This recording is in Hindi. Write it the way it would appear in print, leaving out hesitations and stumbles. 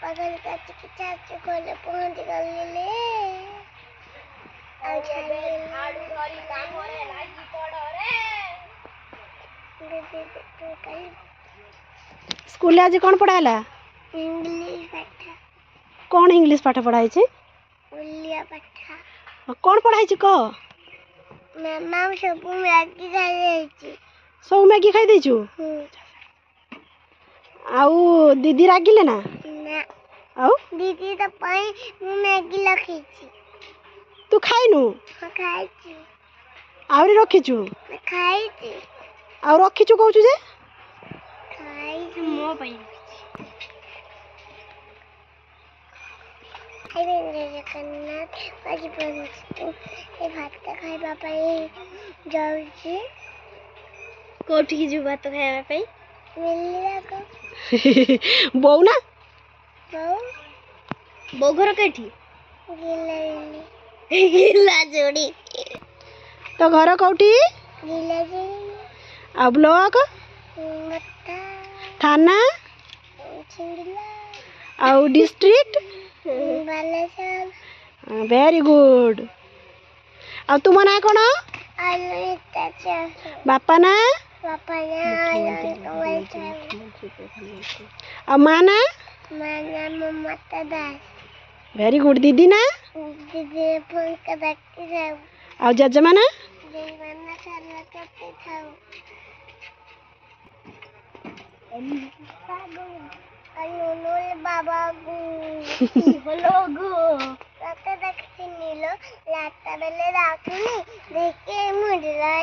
पागल का चिकित्सा खोले पहुंच गले आ छाले झाड़ू धरी काम रे लागी पड़ रे स्कूल आज कौन पढ़ाला इंग्लिश पाठ कौन इंग्लिश पाठ पढ़ाई छी ओलिया पाठ कौन पढ़ाई छी कह मामा सब मैगी खाई छी सब मैगी खाई देछु आउ दीदी रागिले ना ना आउ दीदी तो पाई मु मैगी लखी छी तू खाइनु खाई छी आउरी रखिछु खाई छी आउ रखिछु कहू जे खाई मो पाई खाई बेंजे करना बाजी पहुंचतो ए भात का खाइबा पाई जाऊ छी कोठी की जो भात खाइबा पाई मिलला को बौ ना बौ घर केठी गिला जोड़ी तो घर कौटी गिला जोड़ी आ ब्लॉक मत्ता थाना छिंदला आउ डिस्ट्रिक्ट बालेश्वर वेरी गुड आ तुम ना कौन अनिता बापा ना पापा ना आ माँ ना माना ममता दास वेरी गुड दीदी ना दीदी फोन का देखते जाओ आ जजमा ना जयमाना साला करते थाओ अनुनोल बाबा गु बोलो गु रात देखते नीलो लाता बेले राखनी देखे मुड़ला